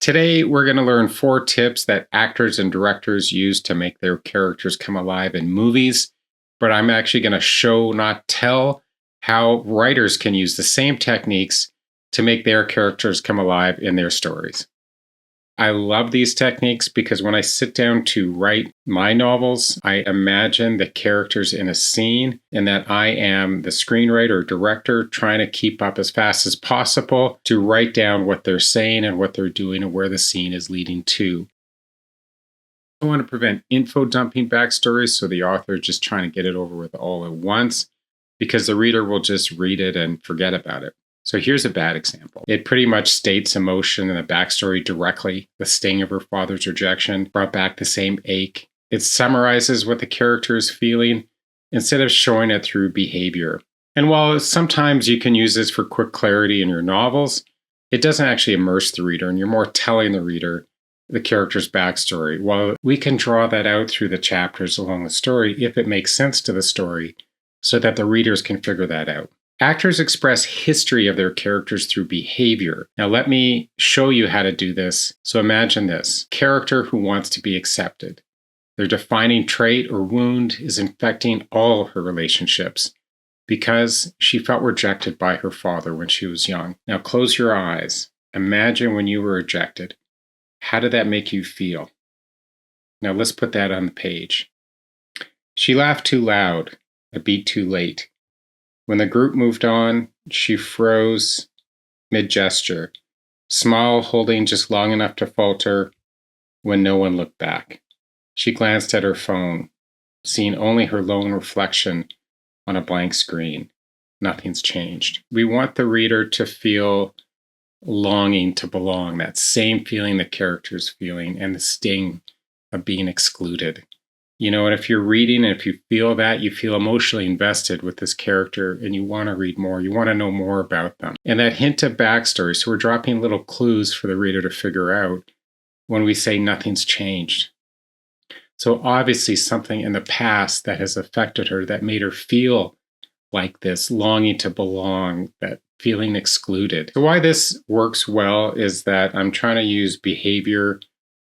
Today, we're going to learn 4 tips that actors and directors use to make their characters come alive in movies. But I'm actually going to show, not tell, how writers can use the same techniques to make their characters come alive in their stories. I love these techniques because when I sit down to write my novels, I imagine the characters in a scene and that I am the screenwriter or director trying to keep up as fast as possible to write down what they're saying and what they're doing and where the scene is leading to. I want to prevent info dumping backstories, so the author is just trying to get it over with all at once because the reader will just read it and forget about it. So here's a bad example. It pretty much states emotion in the backstory directly. The sting of her father's rejection brought back the same ache. It summarizes what the character is feeling instead of showing it through behavior. And while sometimes you can use this for quick clarity in your novels, it doesn't actually immerse the reader, and you're more telling the reader the character's backstory. While we can draw that out through the chapters along the story if it makes sense to the story so that the readers can figure that out. Actors express history of their characters through behavior. Now let me show you how to do this. So imagine this. Character who wants to be accepted. Their defining trait or wound is infecting all her relationships because she felt rejected by her father when she was young. Now close your eyes. Imagine when you were rejected. How did that make you feel? Now let's put that on the page. She laughed too loud, a beat too late. When the group moved on, she froze mid-gesture, smile holding just long enough to falter when no one looked back. She glanced at her phone, seeing only her lone reflection on a blank screen. Nothing's changed. We want the reader to feel longing to belong, that same feeling the character's feeling, and the sting of being excluded. You know, and if you're reading and if you feel that, you feel emotionally invested with this character and you want to read more, you want to know more about them. And that hint of backstory, so we're dropping little clues for the reader to figure out when we say nothing's changed. So obviously something in the past that has affected her that made her feel like this, longing to belong, that feeling excluded. So why this works well is that I'm trying to use behavior,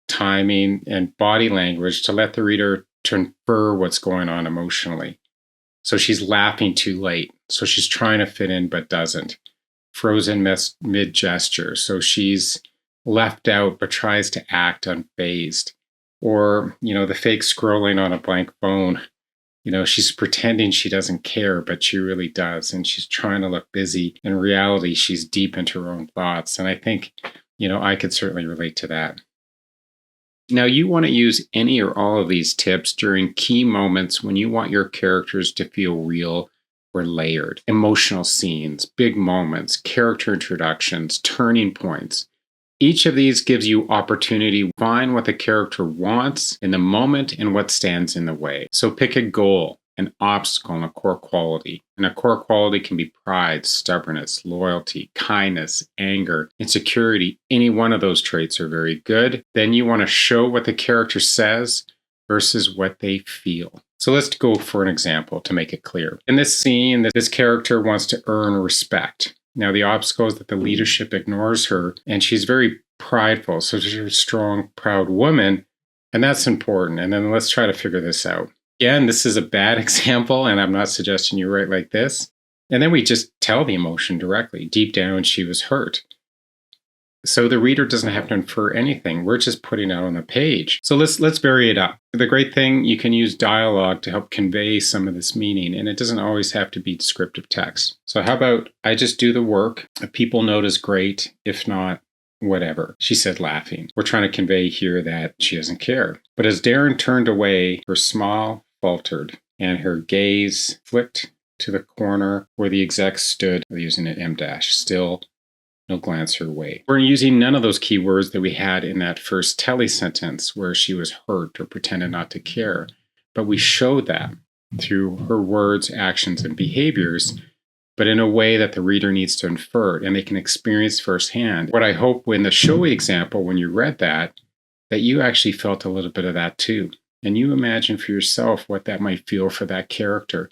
timing, and body language to let the reader to infer what's going on emotionally. So she's laughing too late. So she's trying to fit in but doesn't. Frozen mid-gesture. So she's left out but tries to act unfazed. Or, the fake scrolling on a blank phone. She's pretending she doesn't care, but she really does. And she's trying to look busy. In reality, she's deep into her own thoughts. And I think, I could certainly relate to that. Now, you want to use any or all of these tips during key moments when you want your characters to feel real or layered. Emotional scenes, big moments, character introductions, turning points. Each of these gives you opportunity to find what the character wants in the moment and what stands in the way. So pick a goal, an obstacle, and a core quality. And a core quality can be pride, stubbornness, loyalty, kindness, anger, insecurity. Any one of those traits are very good. Then you want to show what the character says versus what they feel. So let's go for an example to make it clear. In this scene, this character wants to earn respect. Now, the obstacle is that the leadership ignores her, and she's very prideful. So she's a strong, proud woman, and that's important. And then let's try to figure this out. Again, this is a bad example, and I'm not suggesting you write like this. And then we just tell the emotion directly. Deep down, she was hurt. So the reader doesn't have to infer anything. We're just putting it on the page. So let's vary it up. The great thing, you can use dialogue to help convey some of this meaning, and it doesn't always have to be descriptive text. So how about I just do the work? If people notice, great. If not, whatever. She said, laughing. We're trying to convey here that she doesn't care. But as Darren turned away, her smile faltered, and her gaze flicked to the corner where the exec stood, using an M dash, still. No glance her way. We're using none of those keywords that we had in that first telly sentence where she was hurt or pretended not to care. But we showed that through her words, actions, and behaviors, but in a way that the reader needs to infer and they can experience firsthand. What I hope in the showy example, when you read that you actually felt a little bit of that too. And you imagine for yourself what that might feel for that character.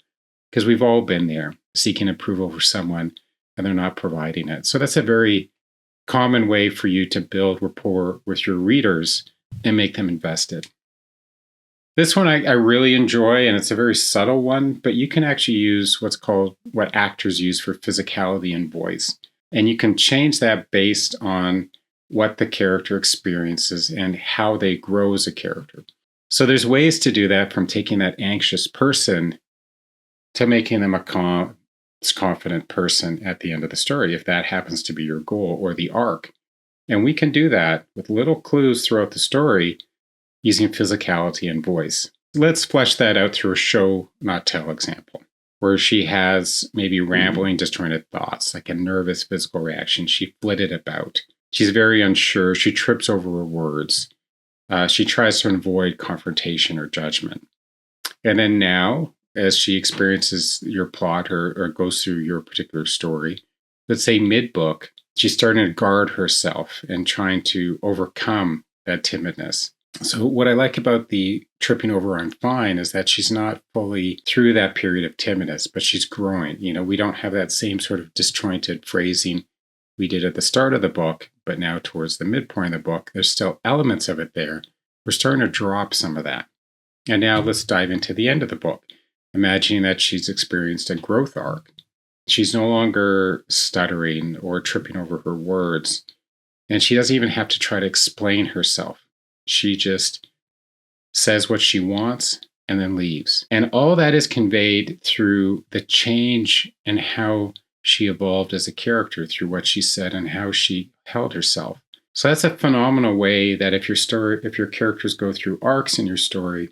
Because we've all been there, seeking approval for someone and they're not providing it. So that's a very common way for you to build rapport with your readers and make them invested. This one I really enjoy, and it's a very subtle one, but you can actually use what actors use for physicality and voice. And you can change that based on what the character experiences and how they grow as a character. So there's ways to do that, from taking that anxious person to making them a confident person at the end of the story, if that happens to be your goal or the arc. And we can do that with little clues throughout the story using physicality and voice. Let's flesh that out through a show, not tell example, where she has maybe rambling, disjointed thoughts, like a nervous physical reaction. She flitted about. She's very unsure. She trips over her words. She tries to avoid confrontation or judgment. And then now, as she experiences your plot or goes through your particular story, let's say mid-book, she's starting to guard herself and trying to overcome that timidness. So what I like about the tripping over I'm fine is that she's not fully through that period of timidness, but she's growing. We don't have that same sort of disjointed phrasing we did at the start of the book, but now towards the midpoint of the book, there's still elements of it there. We're starting to drop some of that. And now let's dive into the end of the book, imagining that she's experienced a growth arc. She's no longer stuttering or tripping over her words, and she doesn't even have to try to explain herself. She just says what she wants and then leaves. And all that is conveyed through the change in how she evolved as a character, through what she said and how she held herself. So that's a phenomenal way that if your characters go through arcs in your story,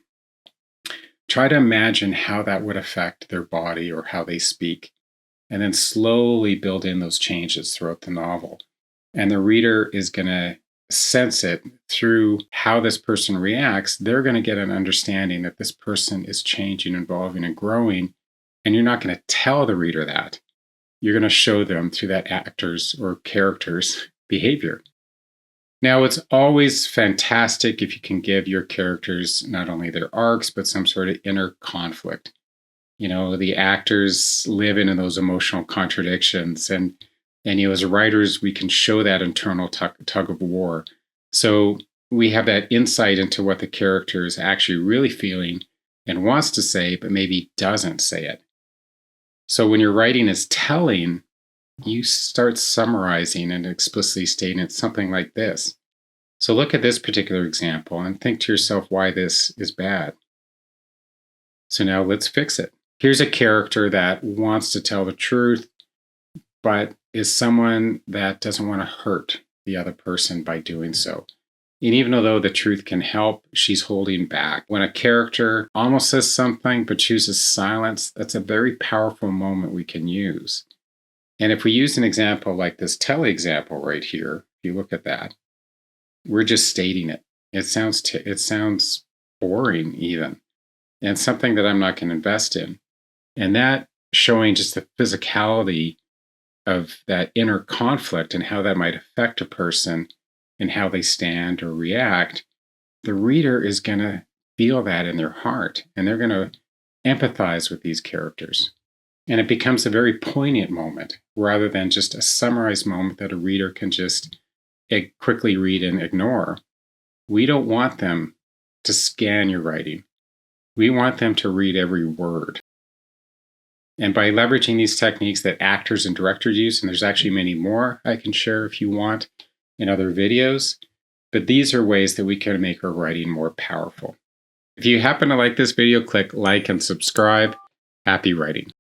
try to imagine how that would affect their body or how they speak, and then slowly build in those changes throughout the novel. And the reader is going to sense it through how this person reacts. They're going to get an understanding that this person is changing, evolving, and growing. And you're not going to tell the reader that. You're going to show them through that actor's or character's behavior. Now, it's always fantastic if you can give your characters not only their arcs, but some sort of inner conflict. The actors live in those emotional contradictions. And as writers, we can show that internal tug of war. So we have that insight into what the character is actually really feeling and wants to say, but maybe doesn't say it. So when your writing is telling, you start summarizing and explicitly stating it something like this. So look at this particular example and think to yourself why this is bad. So now let's fix it. Here's a character that wants to tell the truth, but is someone that doesn't want to hurt the other person by doing so. And even though the truth can help, she's holding back. When a character almost says something but chooses silence, that's a very powerful moment we can use. And if we use an example like this tele example right here, if you look at that, we're just stating it. It sounds boring even, and something that I'm not going to invest in. And that showing just the physicality of that inner conflict and how that might affect a person and how they stand or react, the reader is going to feel that in their heart, and they're going to empathize with these characters. And it becomes a very poignant moment rather than just a summarized moment that a reader can just quickly read and ignore. We don't want them to scan your writing. We want them to read every word. And by leveraging these techniques that actors and directors use, and there's actually many more I can share if you want in other videos, but these are ways that we can make our writing more powerful. If you happen to like this video, click like and subscribe. Happy writing.